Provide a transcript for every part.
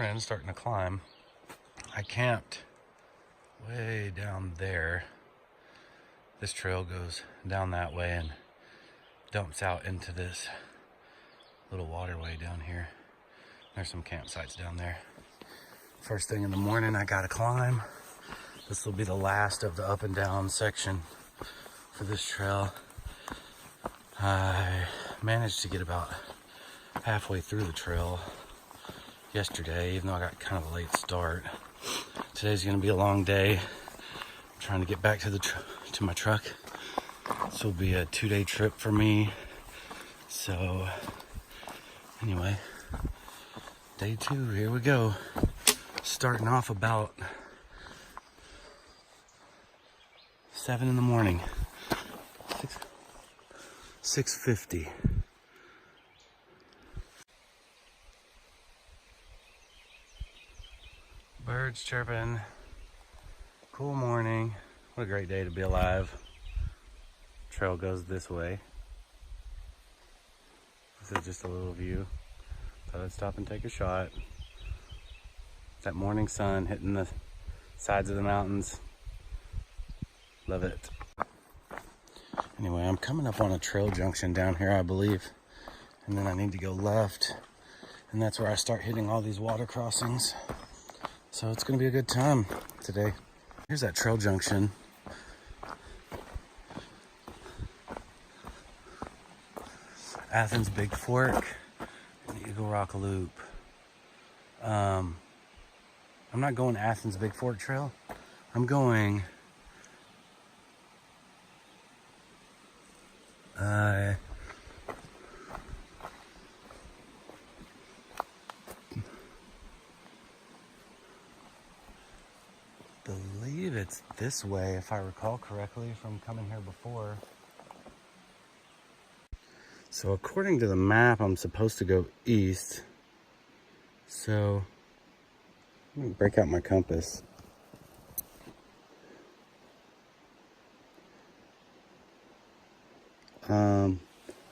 morning, starting to climb. I camped way down there. This trail goes down that way and dumps out into this little waterway down here. There's some campsites down there. First thing in the morning, I gotta climb. This will be the last of the up and down section for this trail. I managed to get about halfway through the trail yesterday, even though I got kind of a late start. Today's gonna be a long day. I'm trying to get back to my truck. This will be a 2-day trip for me. So anyway, day 2, here we go. Starting off about 7 in the morning. 6:50. Birds chirping. Cool morning. What a great day to be alive. Trail goes this way. This is just a little view. Thought I'd stop and take a shot. That morning sun hitting the sides of the mountains. Love it. Anyway, I'm coming up on a trail junction down here, I believe. And then I need to go left. And that's where I start hitting all these water crossings. So it's gonna be a good time today. Here's that trail junction. Athens Big Fork and Eagle Rock Loop. I'm not going Athens Big Fork Trail. I'm going believe it's this way, if I recall correctly from coming here before. So according to the map, I'm supposed to go east. So let me break out my compass.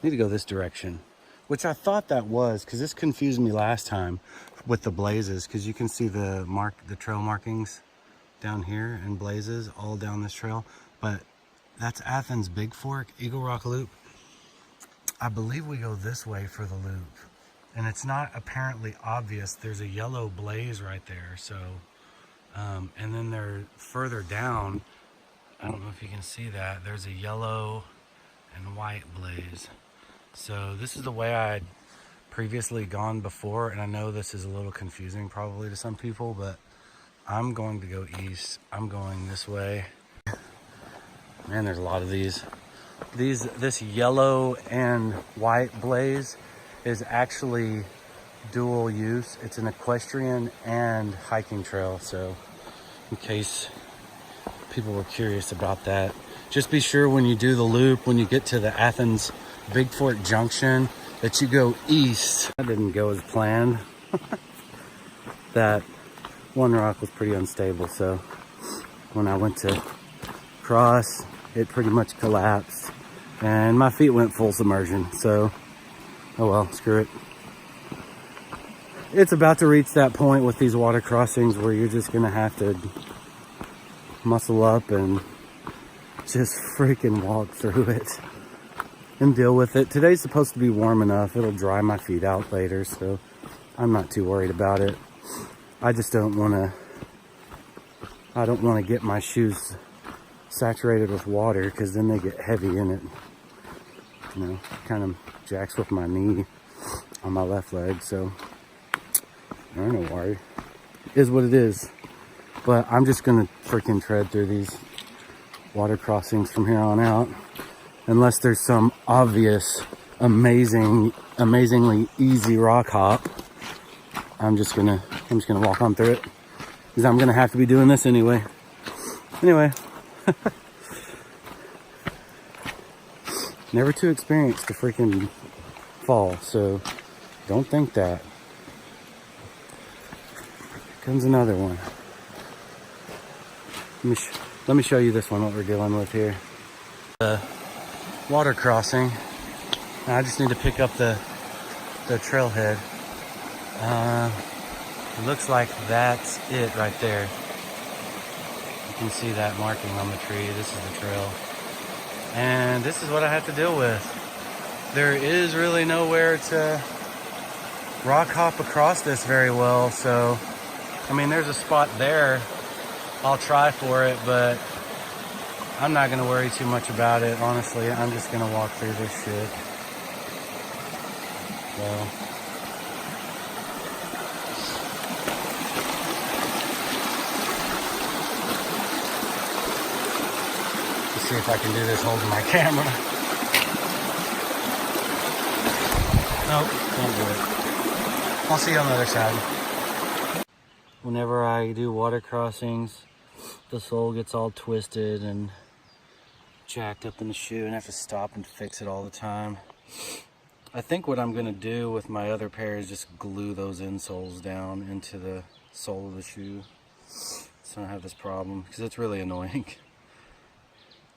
Need to go this direction, which I thought that was, because this confused me last time with the blazes, because you can see the trail markings down here and blazes all down this trail. But that's Athens Big Fork, Eagle Rock Loop. I believe we go this way for the loop, and it's not apparently obvious. There's a yellow blaze right there. So and then they're further down, I don't know if you can see that, there's a yellow and white blaze. So this is the way I'd previously gone before, and I know this is a little confusing probably to some people, but I'm going to go east. I'm going this way. Man, there's a lot of these. This yellow and white blaze is actually dual use. It's an equestrian and hiking trail. So in case people were curious about that, just be sure when you do the loop, when you get to the Athens Big Fork Junction, that you go east. That didn't go as planned. That one rock was pretty unstable, so when I went to cross, it pretty much collapsed and my feet went full submersion. So oh well, screw it. It's about to reach that point with these water crossings where you're just gonna have to muscle up and just freaking walk through it and deal with it. Today's supposed to be warm enough. It'll dry my feet out later, so I'm not too worried about it. I just don't want to get my shoes saturated with water, because then they get heavy in it. You know, kind of jacks with my knee on my left leg, so I don't know why. It is what it is. But I'm just gonna freaking tread through these water crossings from here on out, unless there's some obvious, amazingly easy rock hop. I'm just gonna walk on through it, because I'm gonna have to be doing this anyway. Never too experienced to freaking fall, so don't think that. Here comes another one. Let me show you this one, what we're dealing with here. The water crossing. I just need to pick up the trailhead. It looks like that's it right there. You can see that marking on the tree. This is the trail. And this is what I have to deal with. There is really nowhere to rock hop across this very well. So, I mean, there's a spot there. I'll try for it, but I'm not gonna worry too much about it. Honestly, I'm just gonna walk through this shit. So. See if I can do this holding my camera. Nope, can't do it. I'll see you on the other side. Whenever I do water crossings, the sole gets all twisted and jacked up in the shoe, and I have to stop and fix it all the time. I think what I'm gonna do with my other pair is just glue those insoles down into the sole of the shoe so I don't have this problem, because it's really annoying.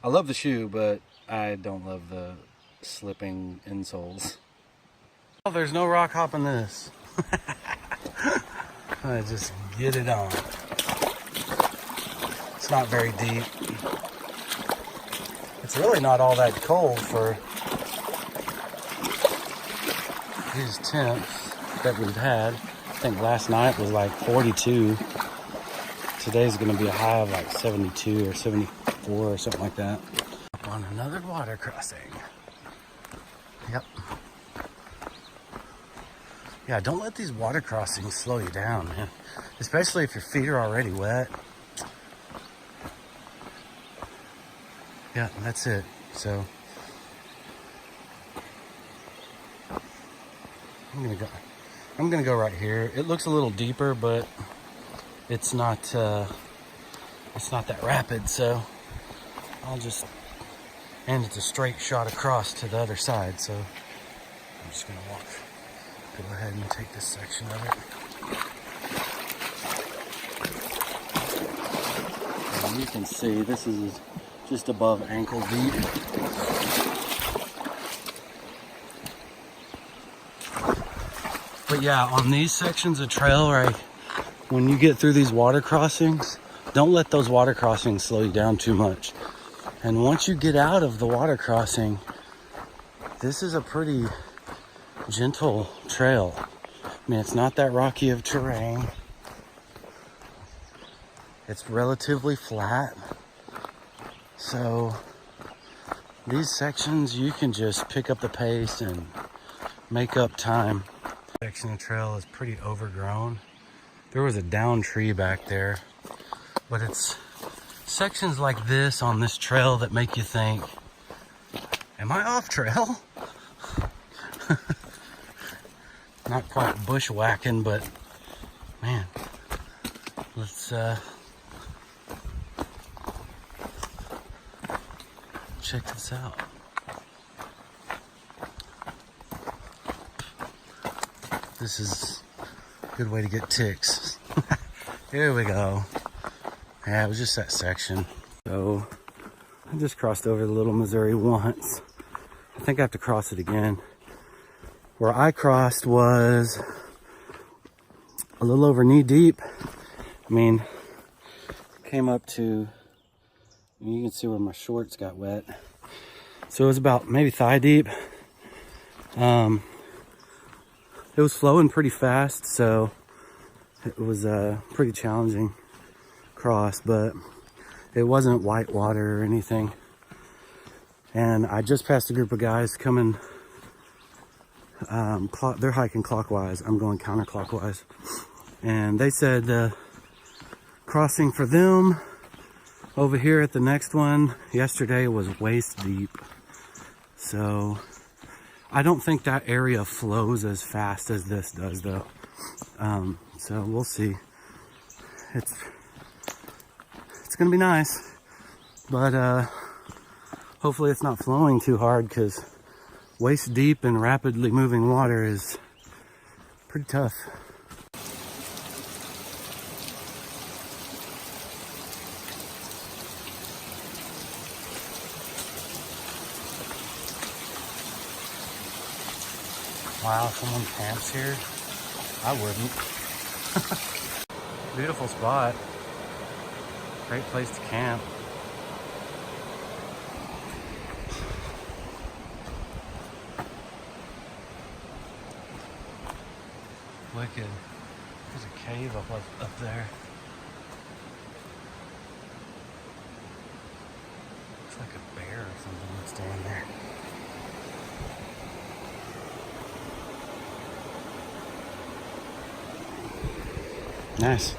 I love the shoe, but I don't love the slipping insoles. Oh, there's no rock hopping this. I just get it on. It's not very deep. It's really not all that cold for these temps that we've had. I think last night was like 42. Today's gonna be a high of like 72 or 74 or something like that. Up on another water crossing. Yep. Yeah, don't let these water crossings slow you down, man. Especially if your feet are already wet. Yeah, that's it. So I'm gonna go right here. It looks a little deeper, but it's not that rapid, so I'll just, and it's a straight shot across to the other side, so I'm just gonna go ahead and take this section of it. And you can see this is just above ankle deep. But yeah, on these sections of trail, right, when you get through these water crossings, don't let those water crossings slow you down too much. And once you get out of the water crossing, this is a pretty gentle trail. I mean, it's not that rocky of terrain. It's relatively flat. So these sections, you can just pick up the pace and make up time. This section of trail is pretty overgrown. There was a down tree back there, but it's sections like this on this trail that make you think, am I off trail? Not quite bushwhacking, but man, let's check this out. This is a good way to get ticks. Here we go. Yeah, it was just that section. So I just crossed over the Little Missouri once. I think I have to cross it again. Where I crossed was a little over knee deep. I mean, came up to, you can see where my shorts got wet. So it was about maybe thigh deep. It was flowing pretty fast, so it was a pretty challenging cross, but it wasn't white water or anything. And I just passed a group of guys coming, they're hiking clockwise, I'm going counterclockwise. And they said crossing for them over here at the next one yesterday was waist deep. So I don't think that area flows as fast as this does though. So we'll see. It's gonna be nice, but hopefully it's not flowing too hard, because waist deep and rapidly moving water is pretty tough. Wow, someone camps here? I wouldn't. Beautiful spot. Great place to camp. Wicked. There's a cave up there. Looks like a bear or something that's down there. Nice.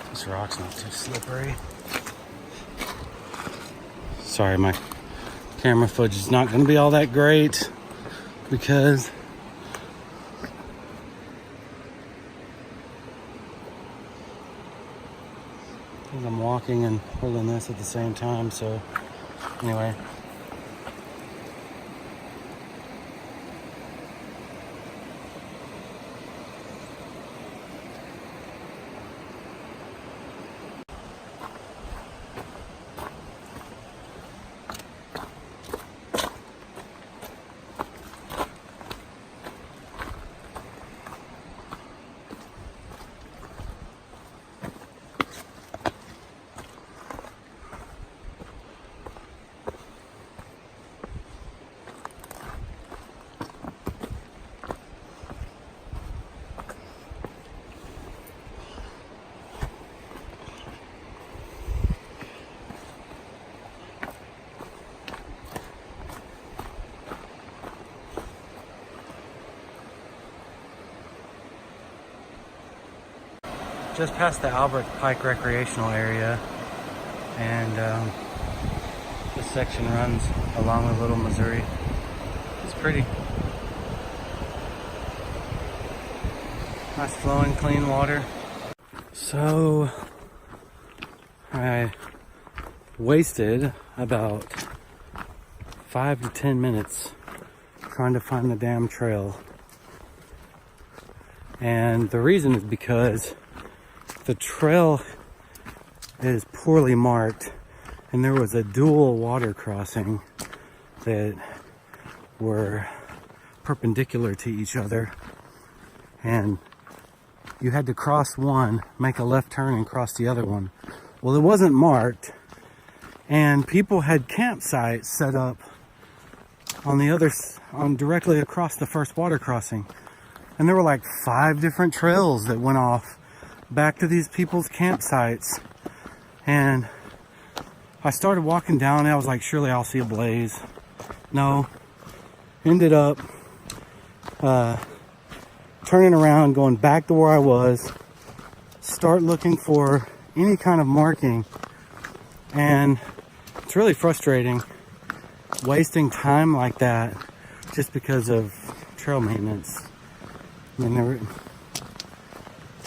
This rock's not too slippery. Sorry, my camera footage is not going to be all that great because I'm walking and holding this at the same time. So anyway. Just past the Albert Pike recreational area, and this section runs along the Little Missouri. It's pretty. Nice flowing clean water. So I wasted about 5 to 10 minutes trying to find the damn trail, and the reason is because the trail is poorly marked, and there was a dual water crossing that were perpendicular to each other, and you had to cross one, make a left turn, and cross the other one. Well, it wasn't marked, and people had campsites set up on directly across the first water crossing, and there were like 5 different trails that went off back to these people's campsites. And I started walking down, and I was like, surely I'll see a blaze. No. Ended up turning around, going back to where I was, start looking for any kind of marking, and it's really frustrating wasting time like that just because of trail maintenance. I mean, there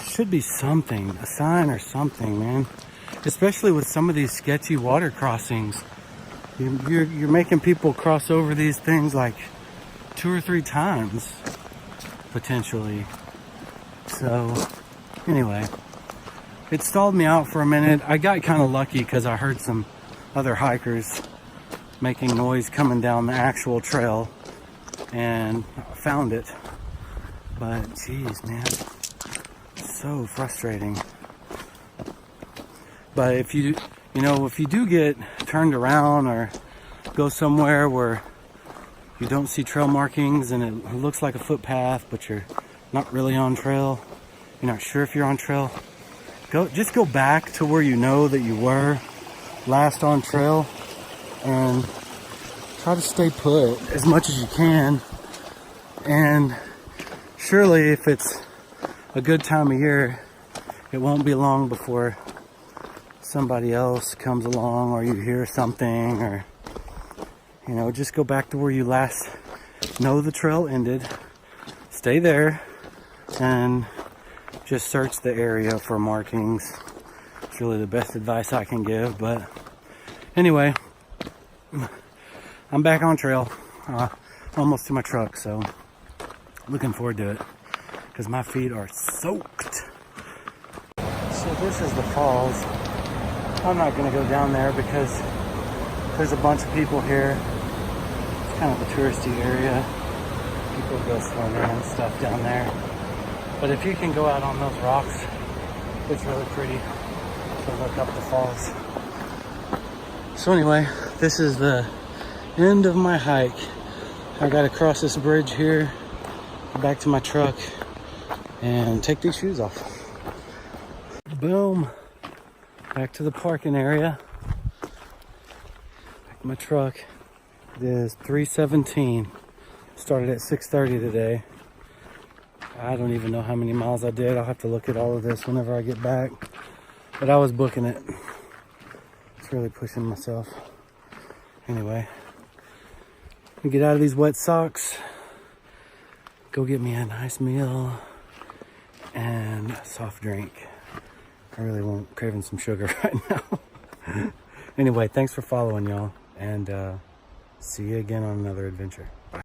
should be something, a sign or something, man. Especially with some of these sketchy water crossings. You're making people cross over these things like 2 or 3 times, potentially. So, anyway, it stalled me out for a minute. I got kind of lucky because I heard some other hikers making noise coming down the actual trail, and I found it. But, geez, man. So frustrating. But if you do get turned around or go somewhere where you don't see trail markings and it looks like a footpath, but you're not really on trail, you're not sure if you're on trail, just go back to where you know that you were last on trail and try to stay put as much as you can. And surely if it's a good time of year, it won't be long before somebody else comes along, or you hear something, or just go back to where you last know the trail ended, stay there, and just search the area for markings. It's really the best advice I can give. But anyway, I'm back on trail, almost to my truck, so looking forward to it, because my feet are soaked. So this is the falls. I'm not going to go down there because there's a bunch of people here. It's kind of a touristy area. People go swimming and stuff down there. But if you can go out on those rocks, it's really pretty to look up the falls. So anyway, this is the end of my hike. I gotta cross this bridge here, go back to my truck, and take these shoes off. Boom. Back to the parking area. Back to my truck. It is 3:17. Started at 6:30 today. I don't even know how many miles I did. I'll have to look at all of this whenever I get back. But I was booking it. It's really pushing myself. Anyway, get out of these wet socks. Go get me a nice meal and a soft drink. I really won't craving some sugar right now. Anyway, thanks for following, y'all. And see you again on another adventure.